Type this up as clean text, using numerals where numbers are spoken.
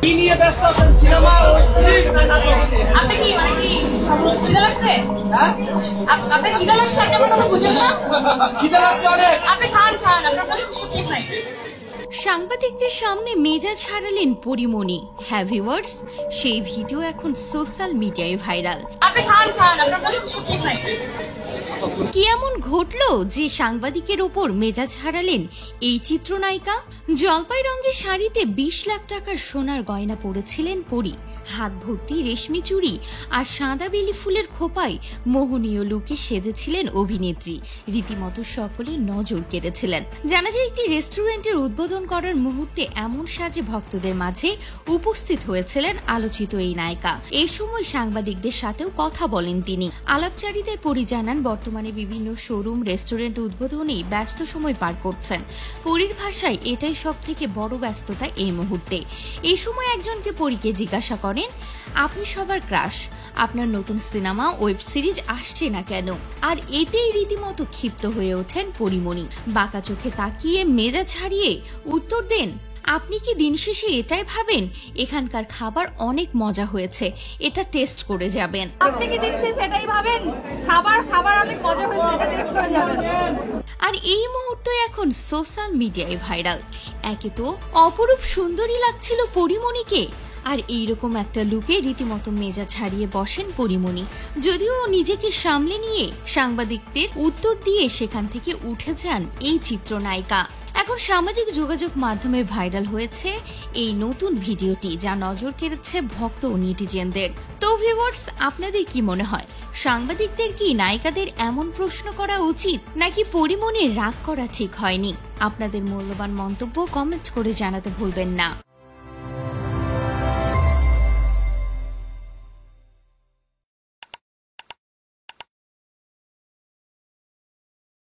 কি নিয়ে ব্যস্ত আছেন? সিনেমা, ওয়েব সিরিজ না নাটক? আপনি কি মানে কি খিদা লাগছে? হ্যাঁ, আপনার খিদা লাগছে? আপনি আমার কথা বুঝেন না? খিদে লাগছে অনেক। আপনি খান খান, আপনার কথা কিছু ঠিক নাই। সাংবাদিকদের সামনে মেজাজ হারালেন পরিমণি। হ্যাঁ ভিউয়ার্স, সেই ভিডিও এখন সোশ্যাল মিডিয়ায় ভাইরাল। আপনি খান খান, আপনার কথা কিছু ঠিক নাই। কি এমন ঘটলো যে সাংবাদিকের ওপর মেজাজ হারালেন এই চিত্রনায়িকা? জলপাই রঙের শাড়িতে 20 লাখ টাকার সোনার গয়না পরেছিলেন পরি। হাত ভর্তি রেশমি চুড়ি আর সাদা বেলি ফুলের খোপায় মোহনীয় লুকে সেজেছিলেন অভিনেত্রী। রীতিমতো সকলের নজর কেড়েছিলেন। জানা যায় একটি রেস্টুরেন্টের উদ্বোধন করার মুহূর্তে এমন সাজে ভক্তদের মাঝে উপস্থিত হয়েছিলেন আলোচিত এই নায়িকা। এই সময় সাংবাদিকদের সাথেও কথা বলেন তিনি। আলাপচারিতায় পরি জানান বর্তমানে বিভিন্ন শোরুম, রেস্টুরেন্ট উদ্বোধনেই ব্যস্ত সময় পার করছেন। পরির ভাষায় এটাই সব থেকে বড় ব্যস্ততা এই মুহূর্তে। এই সময় একজনকে পরীকে জিজ্ঞাসা করেন, আপনি সবার ক্রাশ, আপনার নতুন সিনেমা, ওয়েব সিরিজ আসছে না কেন? আর এতেই রীতিমতো ক্ষিপ্ত হয়ে ওঠেন পরিমণি। বাঁকা চোখে তাকিয়ে মেজাজ হারিয়ে উত্তর দেন, আপনি কি দিন শেষে এটাই ভাবেন এখানকার খাবার অনেক মজা হয়েছে, এটা টেস্ট করে যাবেন? আপনি কি দিন শেষে এটাই ভাবেন খাবার অনেক মজা হয়েছে, এটা টেস্ট করে যাবেন? আর এই মুহূর্তে এখন সোশ্যাল মিডিয়ায় ভাইরাল। একে তো অপরূপ সুন্দরী লাগছিল পরিমণিকে, আর এইরকম একটা লুকে রীতিমতো মেজাজ হারিয়ে বসেন পরিমণি। যদিও নিজেকে সামলে নিয়ে সাংবাদিকদের উত্তর দিয়ে সেখান থেকে উঠে যান এই চিত্রনায়িকা। এখন সামাজিক যোগাযোগ মাধ্যমে ভাইরাল হয়েছে এই নতুন ভিডিওটি, যা নজর কেড়েছে ভক্ত ও নেটিজেনদের। তো ভিউয়ার্স, আপনাদের কি মনে হয়, সাংবাদিকদের কি নায়িকাদের এমন প্রশ্ন করা উচিত, নাকি পরিমণির রাগ করা ঠিক হয়নি? আপনাদের মূল্যবান মন্তব্য কমেন্ট করে জানাতে ভুলবেন না।